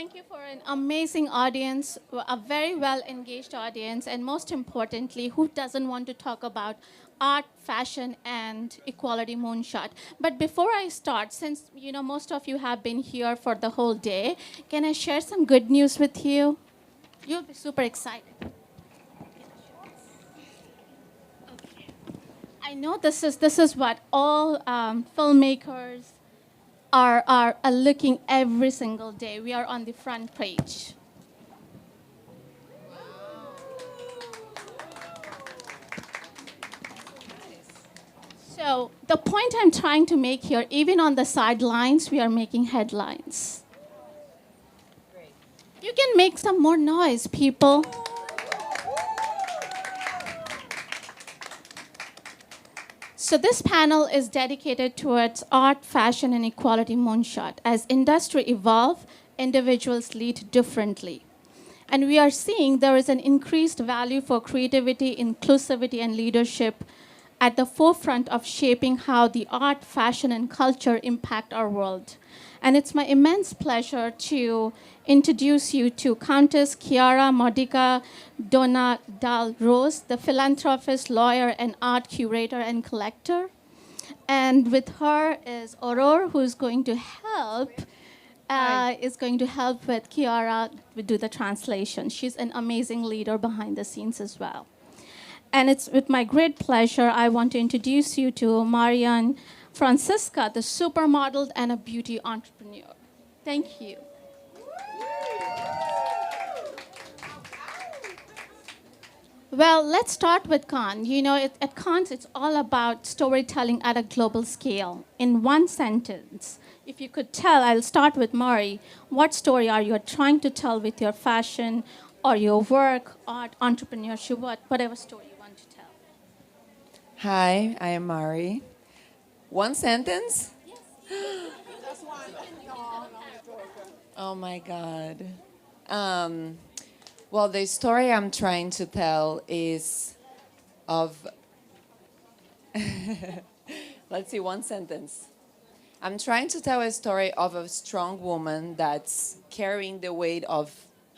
Thank you for an amazing audience, a very well-engaged audience, and most importantly, who doesn't want to talk about art, fashion, and equality moonshot? But before I start, since most of you have been here for the whole day, can I share some good news with you? You'll be super excited. Okay. I know this is what all filmmakers are looking every single day. We are on the front page. So the point I'm trying to make here, even on the sidelines, we are making headlines. Great. You can make some more noise, people. So this panel is dedicated towards art, fashion, and equality moonshot. As industry evolve, individuals lead differently. And we are seeing there is an increased value for creativity, inclusivity, and leadership at the forefront of shaping how the art, fashion, and culture impact our world. And it's my immense pleasure to introduce you to Countess CHIARA MODICA DONÀ DALLE Rose, the philanthropist, lawyer, and art curator and collector. And with her is Aurore, who's going to help with CHIARA do the translation. She's an amazing leader behind the scenes as well. And it's with my great pleasure I want to introduce you to Marianne Francesca, the supermodel and a beauty entrepreneur. Thank you. Well, let's start with Cannes. At Cannes, it's all about storytelling at a global scale. In one sentence, if you could tell, I'll start with Mari, what story are you trying to tell with your fashion or your work, art, entrepreneurship, whatever story you want to tell? Hi, I am Mari. One sentence? Yes. Just one. Oh my God. Well, the story I'm trying to tell is of, let's see, one sentence. I'm trying to tell a story of a strong woman that's carrying the weight of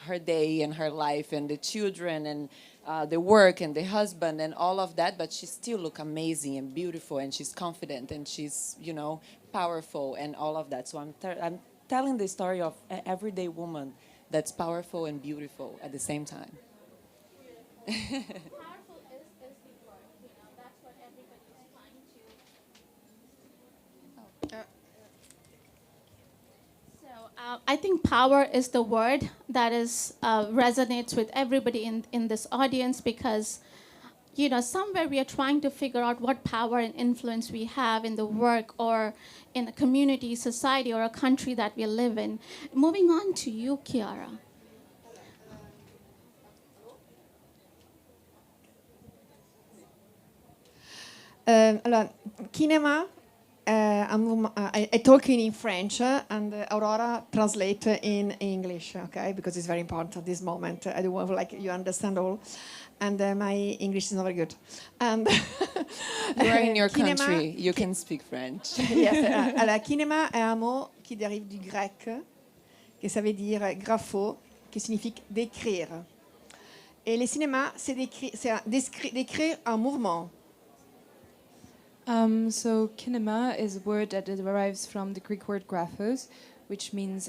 her day and her life and the children and the work and the husband and all of that, but she still looks amazing and beautiful and she's confident and she's, powerful and all of that. So I'm telling the story of an everyday woman that's powerful and beautiful at the same time. Powerful is the word. That's what everybody is trying to. So I think power is the word that resonates with everybody in this audience because, somewhere we are trying to figure out what power and influence we have in the work or in a community, society, or a country that we live in. Moving on to you, CHIARA. Cinema, I talk in French and Aurora translate in English, okay? Because it's very important at this moment. I don't want you understand all. And my English is not very good. And you are in your country, you can speak French. Yes. Alors, cinéma est un mot qui dérive du grec, que ça veut dire grapho, qui signifie décrire. Et le cinéma, c'est décrire un mouvement. So kinema is a word that derives from the Greek word graphos, which means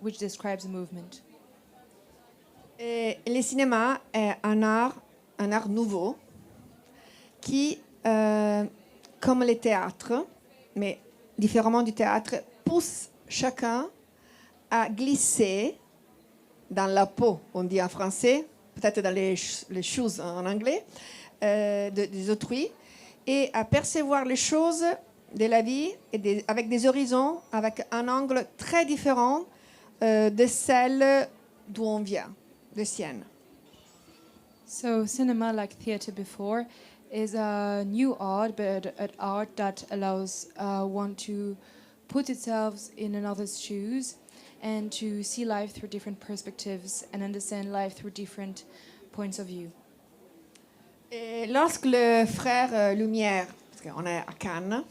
which describes a movement. Et le cinéma est un art nouveau qui, comme le théâtre, mais différemment du théâtre, pousse chacun à glisser dans la peau, on dit en français, peut-être dans les choses en anglais, des autrui, et à percevoir les choses de la vie et avec des horizons, avec un angle très différent de celle d'où on vient, de sienne. So cinema, like theater before, is a new art, but an art that allows one to put itself in another's shoes and to see life through different perspectives and understand life through different points of view. Et lorsque le frère Lumière, parce qu'on est à Cannes,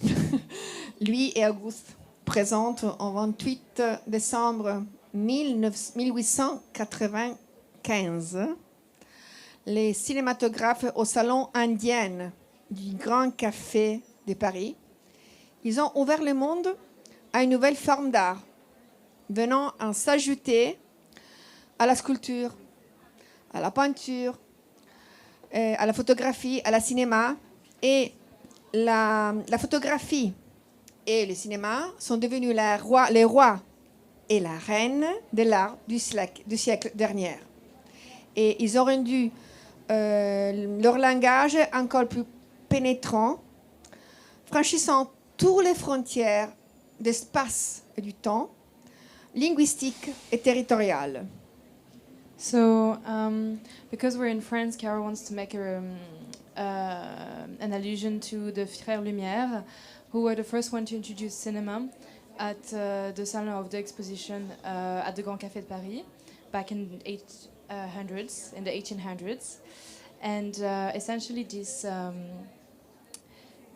lui et Auguste présentent en 28 décembre 1895, les cinématographes au salon indien du Grand Café de Paris, ils ont ouvert le monde à une nouvelle forme d'art, venant en s'ajouter à la sculpture, à la peinture, à la photographie, à la cinéma. Et la photographie et le cinéma sont devenus les rois et la reine de l'art du siècle dernier. Et ils ont rendu leur langage encore plus pénétrant, franchissant toutes les frontières d'espace et du temps, linguistiques et territoriales. So, because we're in France, Chiara wants to make an allusion to the Frères Lumière, who were the first one to introduce cinema at the Salon of the Exposition at the Grand Café de Paris back in the 1800s. And essentially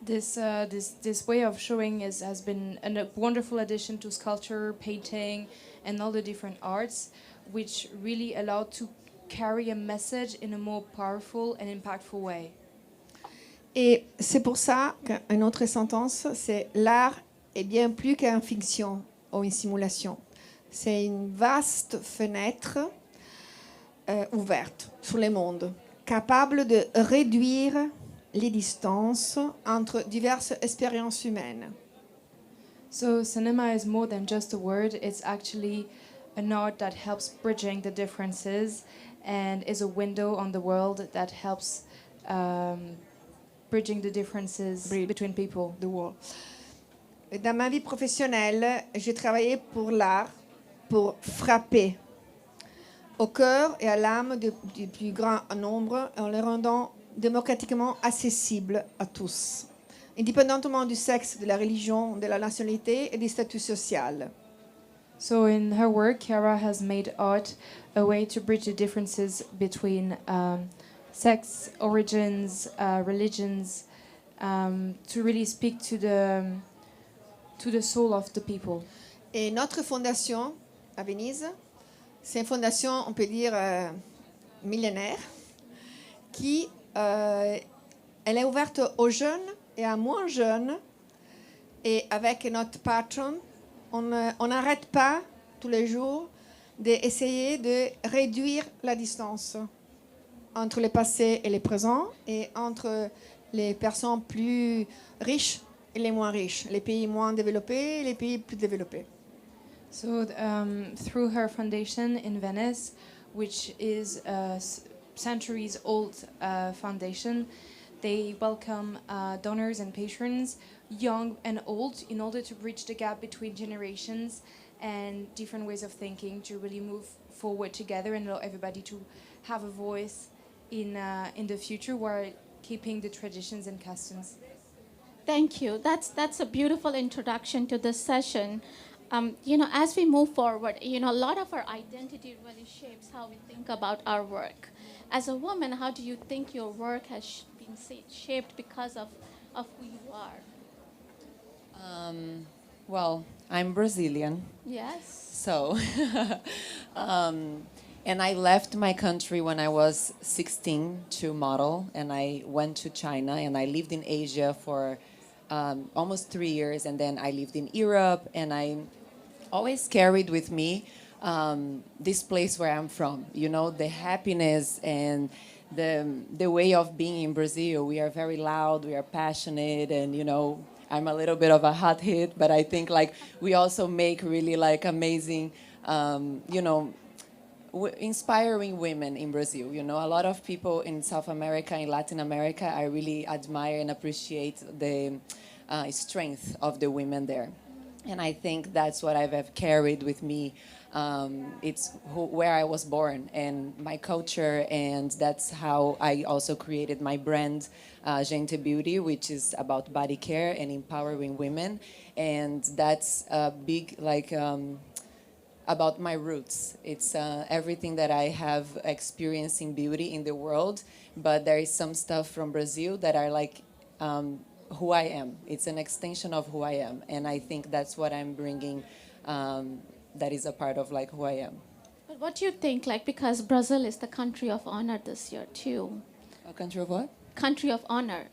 this way of showing has been a wonderful addition to sculpture, painting, and all the different arts, which really allowed to carry a message in a more powerful and impactful way. Et c'est pour ça qu'une autre sentence, c'est l'art est bien plus qu'une fiction ou une simulation. C'est une vaste fenêtre ouverte sur le monde, capable de réduire les distances entre diverses expériences humaines. So cinema is more than just a word. It's actually an art that helps bridging the differences and is a window on the world that helps bridging the differences between people, the world. Dans ma vie professionnelle, j'ai travaillé pour l'art, pour frapper au cœur et à l'âme du plus grand nombre en le rendant démocratiquement accessible à tous, indépendamment du sexe, de la religion, de la nationalité et du statut social. So in her work, Chiara has made art a way to bridge the differences between sex, origins, religions, to really speak to the soul of the people. Et notre fondation à Venise, c'est une fondation, on peut dire, millénaire, qui elle est ouverte aux jeunes et à moins jeunes. Et avec notre patron, on n'arrête pas tous les jours d'essayer de réduire la distance entre le passé et le présent et entre les personnes plus riches et les moins riches, les pays moins développés et les pays plus développés. So through her foundation in Venice, which is a centuries-old foundation, they welcome donors and patrons, young and old, in order to bridge the gap between generations and different ways of thinking, to really move forward together and allow everybody to have a voice in the future while keeping the traditions and customs. Thank you. That's a beautiful introduction to this session. As we move forward, a lot of our identity really shapes how we think about our work. As a woman, how do you think your work has been shaped because of who you are? Well, I'm Brazilian. Yes. So, and I left my country when I was 16 to model, and I went to China, and I lived in Asia for almost 3 years, and then I lived in Europe, and I always carried with me this place where I'm from, the happiness and the way of being in Brazil. We are very loud, we are passionate, and I'm a little bit of a hot hit, but I think we also make really amazing, inspiring women in Brazil. A lot of people in South America, in Latin America, I really admire and appreciate the strength of the women there. And I think that's what I've carried with me. It's where I was born and my culture, and that's how I also created my brand, Gente Beauty, which is about body care and empowering women. And that's big, about my roots. It's everything that I have experienced in beauty in the world, but there is some stuff from Brazil that are who I am. It's an extension of who I am, and I think that's what I'm bringing that is a part of like who I am. But what do you think, like, because Brazil is the country of honor this year too? A country of what? Country of honor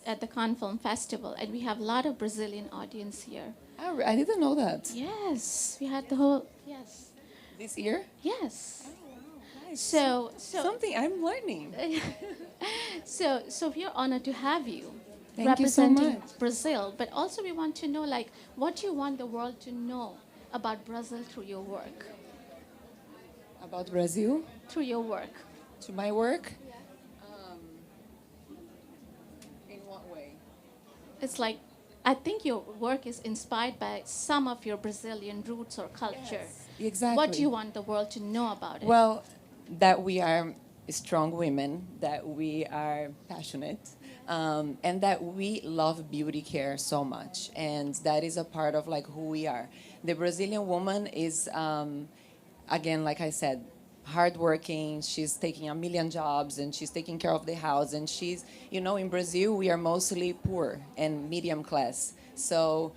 at the Cannes Film Festival, and we have a lot of Brazilian audience here. I didn't know that. Yes, we had the whole, yes. This year? Yes. Nice. So Something I'm learning. so we're honored to have you Thank you so representing much. Brazil, but also we want to know, like, what do you want the world to know about Brazil through your work? About Brazil? Through your work. To my work? In what way? It's like, I think your work is inspired by some of your Brazilian roots or culture. Yes, exactly. What do you want the world to know about it? Well, that we are strong women, that we are passionate, and that we love beauty care so much. And that is a part of like who we are. The Brazilian woman is, again, like I said, hardworking. She's taking a million jobs and she's taking care of the house. And she's, you know, in Brazil, we are mostly poor and medium class. So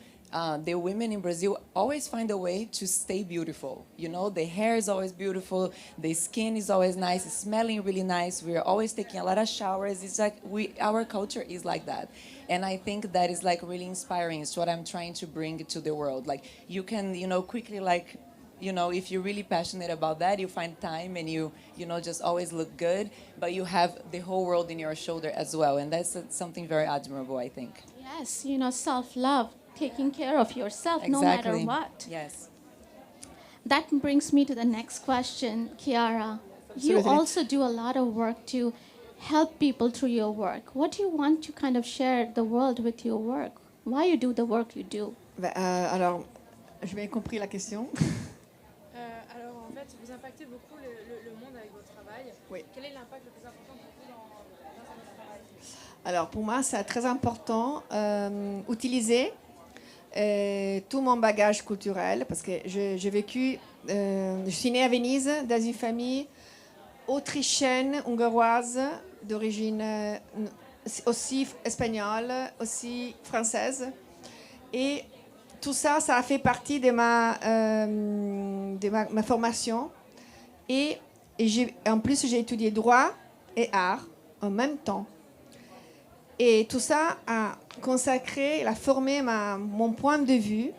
the women in Brazil always find a way to stay beautiful. You know, the hair is always beautiful. The skin is always nice. It's smelling really nice. We're always taking a lot of showers. It's like our culture is like that. And I think that is like really inspiring. It's what I'm trying to bring to the world. Like you can, you know, quickly like, you know, if you're really passionate about that, you find time and you know, just always look good, but you have the whole world in your shoulder as well. And that's something very admirable, I think. Yes, you know, self-love, taking care of yourself no Exactly. matter what. Yes. That brings me to the next question, Chiara. You Absolutely. also do a lot of work to help people through your work. What do you want to kind of share the world with your work? Why you do the work you do? Alors, j'ai bien compris la question. Alors en fait, vous impactez beaucoup le monde avec votre travail. Oui. Quel est l'impact le plus important pour vous dans votre travail? Alors, pour moi, c'est très important utiliser tout mon bagage culturel parce que j'ai vécu, je suis née à Venise dans une famille autrichienne, hongroise, d'origine aussi espagnole, aussi française. Et tout ça, ça a fait partie de ma formation. Et en plus, j'ai étudié droit et art en même temps. Et tout ça a consacré, a formé mon point de vue,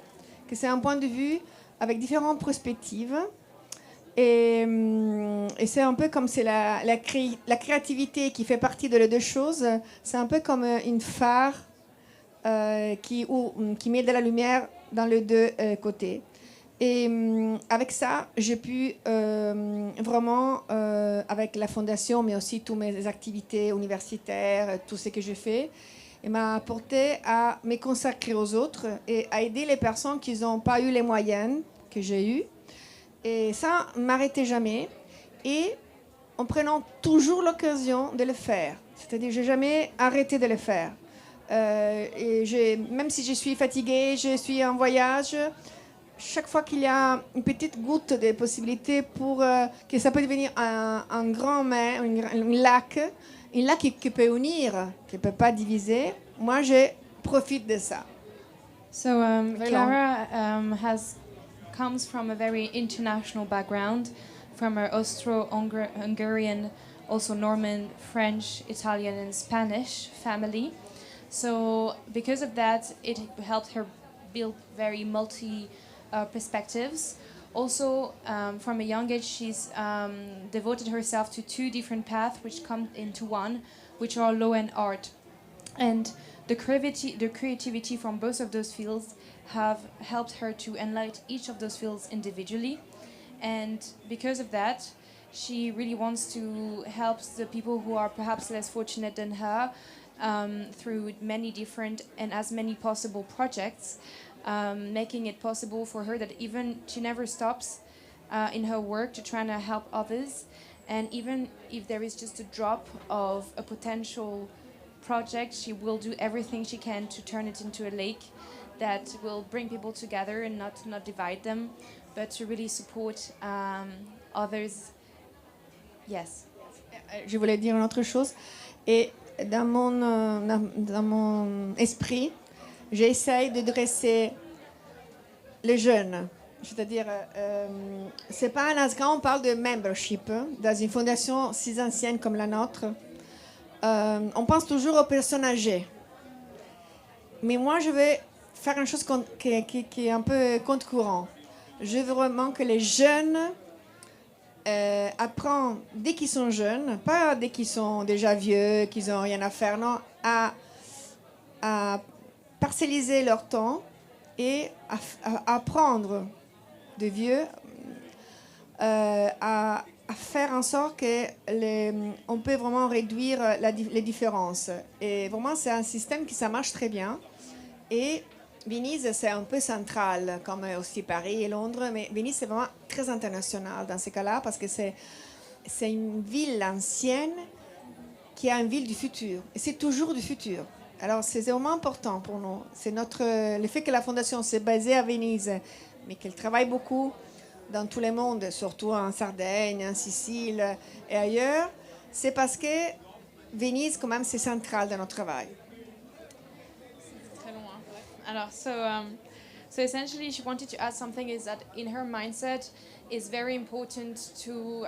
que c'est un point de vue avec différentes perspectives. Et c'est un peu comme c'est la créativité qui fait partie de les deux choses. C'est un peu comme une phare qui met de la lumière dans les deux côtés. Et avec ça, j'ai pu vraiment, avec la fondation, mais aussi toutes mes activités universitaires, tout ce que j'ai fait, et m'a apporté à me consacrer aux autres et à aider les personnes qui n'ont pas eu les moyens que j'ai eus. Et ça ne m'arrêtait jamais. Et en prenant toujours l'occasion de le faire. C'est-à-dire que je n'ai jamais arrêté de le faire. Et même si je suis fatiguée, je suis en voyage, chaque fois qu'il y a une petite goutte de possibilité pour que ça peut devenir un grand mer, un lac qui peut unir, qui ne peut pas diviser, moi je profite de ça. So Chiara comes from a very international background, from her Austro-Hungarian, also Norman, French, Italian and Spanish family. So because of that, it helped her build very perspectives. Also, from a young age, she's devoted herself to two different paths which come into one, which are law and art. And the creativity from both of those fields have helped her to enlighten each of those fields individually. And because of that, she really wants to help the people who are perhaps less fortunate than her through many different and as many possible projects, making it possible for her that even she never stops in her work to try to help others. And even if there is just a drop of a potential project, she will do everything she can to turn it into a lake that will bring people together and not divide them, but to really support others. Yes. Je voulais dire une autre chose. Et dans mon esprit, j'essaye de dresser les jeunes c'est-à-dire, c'est pas quand on parle de membership dans une fondation si ancienne comme la nôtre, on pense toujours aux personnes âgées. Mais moi, je vais faire une chose qui est un peu contre-courant. Je veux vraiment que les jeunes apprennent dès qu'ils sont jeunes, pas dès qu'ils sont déjà vieux, qu'ils n'ont rien à faire, non, à parcelliser leur temps et à apprendre de vieux à faire en sorte qu'on peut vraiment réduire les différences. Et vraiment, c'est un système qui ça marche très bien. Et Venise, c'est un peu central, comme aussi Paris et Londres, mais Venise, c'est vraiment très international dans ces cas-là, parce que c'est une ville ancienne qui est une ville du futur. Et c'est toujours du futur. Alors, c'est vraiment important pour nous. C'est le fait que la fondation s'est basée à Venise, mais qu'elle travaille beaucoup dans tout le monde, surtout en Sardaigne, en Sicile et ailleurs, c'est parce que Venise, quand même, c'est central dans notre travail. Très long, hein. Alors, so essentially, she wanted to add something is that in her mindset, it's very important to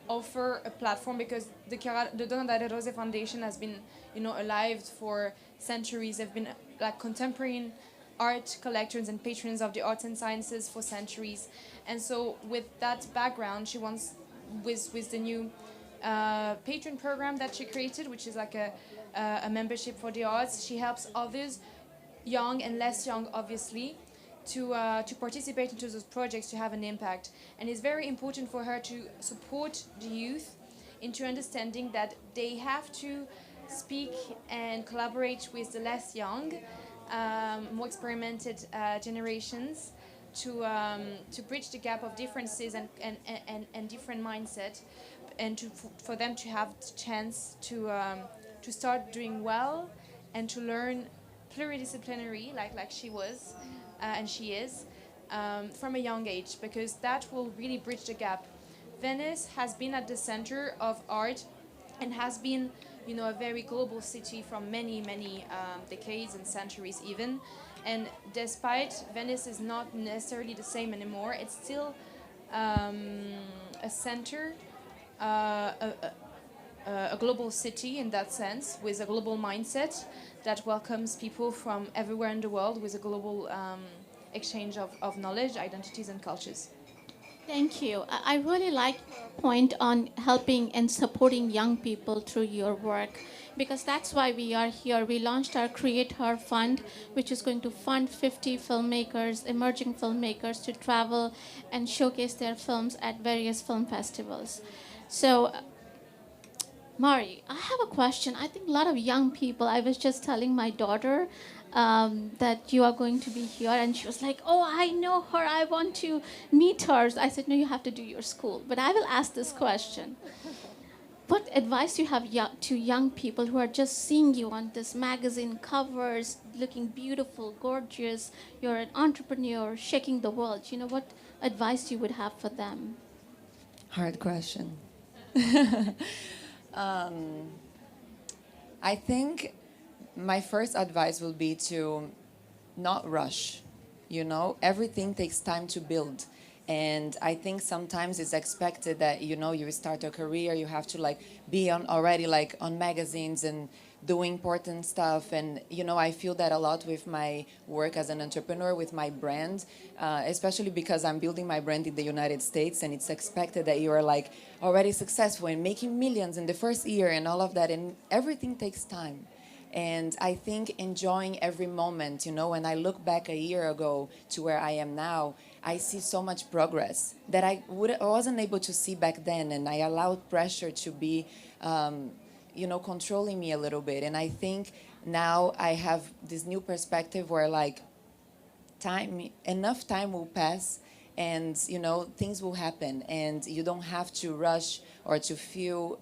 offer a platform because the Donà Rose Foundation has been, alive for centuries. They've been like contemporary art collectors and patrons of the arts and sciences for centuries. And so with that background, she wants, with the new patron program that she created, which is like a membership for the arts, she helps others, young and less young, obviously, to participate into those projects to have an impact. And it's very important for her to support the youth into understanding that they have to speak and collaborate with the less young, more experimented generations to bridge the gap of differences and different mindset, and for them to have the chance to start doing well and to learn pluridisciplinary like she was and she is from a young age, because that will really bridge the gap. Venice has been at the center of art and has been, a very global city from many decades and centuries even. And despite Venice is not necessarily the same anymore, it's still a center, a global city in that sense, with a global mindset that welcomes people from everywhere in the world with a global exchange of knowledge, identities, and cultures. Thank you. I really like your point on helping and supporting young people through your work, because that's why we are here. We launched our Curator Fund, which is going to fund 50 filmmakers, emerging filmmakers, to travel and showcase their films at various film festivals. So, Mari, I have a question. I think a lot of young people, I was just telling my daughter that you are going to be here, and she was like, oh, I know her, I want to meet her. I said, no, you have to do your school. But I will ask this question. What advice do you have to young people who are just seeing you on this magazine covers, looking beautiful, gorgeous, you're an entrepreneur, shaking the world. What advice you would have for them? Hard question. I think my first advice will be to not rush. Everything takes time to build. And I think sometimes it's expected that, you start a career, you have to be on magazines and doing important stuff. And, I feel that a lot with my work as an entrepreneur, with my brand, especially because I'm building my brand in the United States, and it's expected that you are already successful and making millions in the first year and all of that. And everything takes time. And I think enjoying every moment, when I look back a year ago to where I am now, I see so much progress that I wasn't able to see back then. And I allowed pressure to be, controlling me a little bit. And I think now I have this new perspective where enough time will pass, and, things will happen. And you don't have to rush or to feel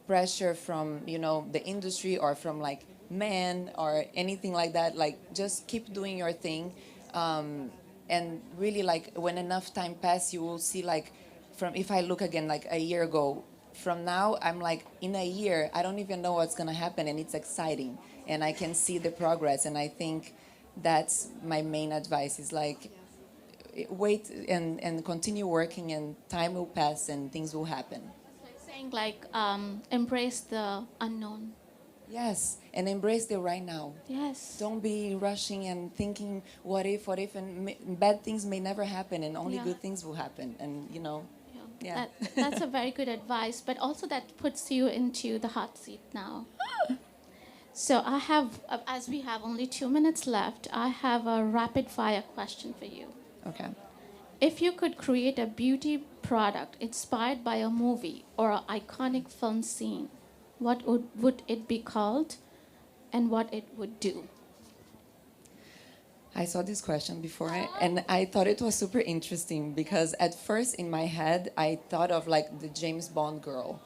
pressure from, the industry or from men or anything like that. Just keep doing your thing. And really, when enough time passes, you will see, if I look again, a year ago, from now, I'm in a year, I don't even know what's going to happen, and it's exciting. And I can see the progress. And I think that's my main advice is, wait and continue working, and time will pass and things will happen. Saying like embrace the unknown. Yes, and embrace the right now. Yes. Don't be rushing and thinking, what if, and bad things may never happen, and only Yeah. good things will happen. And, you know, yeah. That's a very good advice, but also that puts you into the hot seat now. So I have, as we have only 2 minutes left, I have a rapid fire question for you. Okay. If you could create a beauty product inspired by a movie or an iconic film scene, what would it be called and what it would do? I saw this question before, and I thought it was super interesting because at first in my head, I thought of like the James Bond girl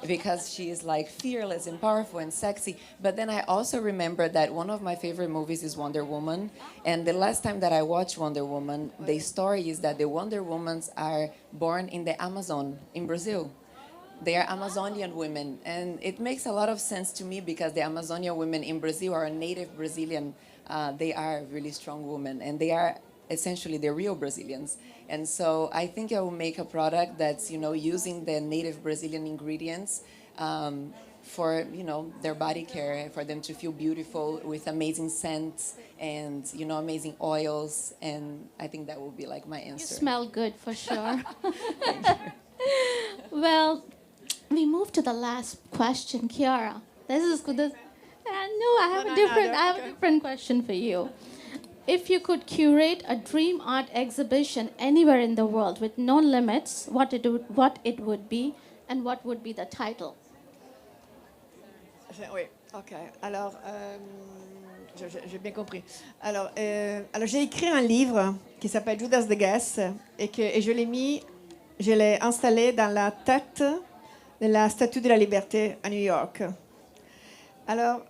because she is like fearless and powerful and sexy. But then I also remembered that one of my favorite movies is Wonder Woman. And the last time that I watched Wonder Woman, the story is that the Wonder Womans are born in the Amazon in Brazil. They are Amazonian women, and it makes a lot of sense to me because the Amazonian women in Brazil are native Brazilian. They are really strong women, and they are essentially the real Brazilians. And so I think I will make a product that's, you know, using the native Brazilian ingredients for, you know, their body care, for them to feel beautiful with amazing scents and, you know, amazing oils. And I think that will be like my answer. You smell good for sure. Well, we move to the last question, Chiara. This is good. I have a different question for you. If you could curate a dream art exhibition anywhere in the world with no limits, what it would be, and what would be the title? Oui, ok. Alors, j'ai bien compris. Alors j'ai écrit un livre qui s'appelle Judas the Guess et je l'ai installé dans la tête de la Statue de la Liberté à New York. Alors,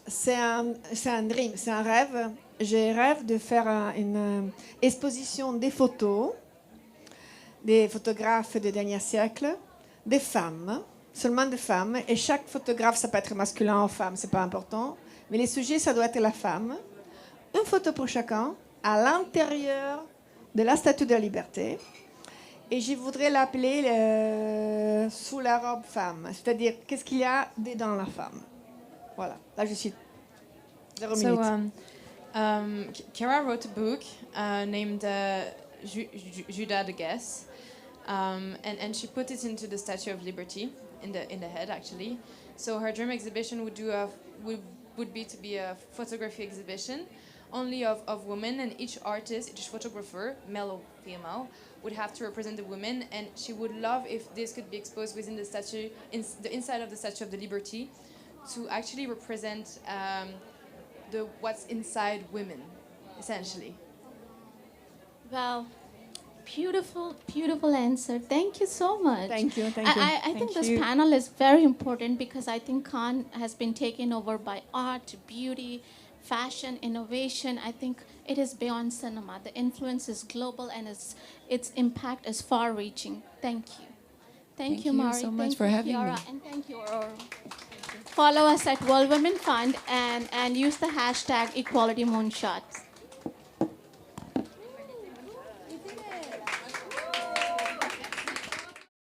c'est un dream, c'est un rêve. Je rêve de faire une exposition des photos, des photographes du dernier siècle, des femmes, seulement des femmes. Et chaque photographe, ça peut être masculin ou femme, c'est pas important. Mais les sujets, ça doit être la femme. Une photo pour chacun, à l'intérieur de la Statue de la Liberté. Et je voudrais l'appeler sous la robe femme, c'est-à-dire qu'est-ce qu'il y a dedans la femme. Voilà, là je suis 0 minutes. Chiara wrote a book named Judas the Guess, and she put it into the Statue of Liberty in the head actually. So her dream exhibition would be to be a photography exhibition only of women, and each artist, each photographer, male or female, would have to represent the women, and she would love if this could be exposed within the statue, the inside of the Statue of the Liberty, to actually represent what's inside women, essentially. Well, beautiful, beautiful answer. Thank you so much. Thank you. I think this panel is very important because I think Cannes has been taken over by art, beauty, fashion, innovation. I think it is beyond cinema. The influence is global and its impact is far-reaching. Thank you. Thank you, Mari. So much Thank for you, having Chiara. me. And thank you, Aurora. Follow us at World Women Fund and use the hashtag Equality Moonshot.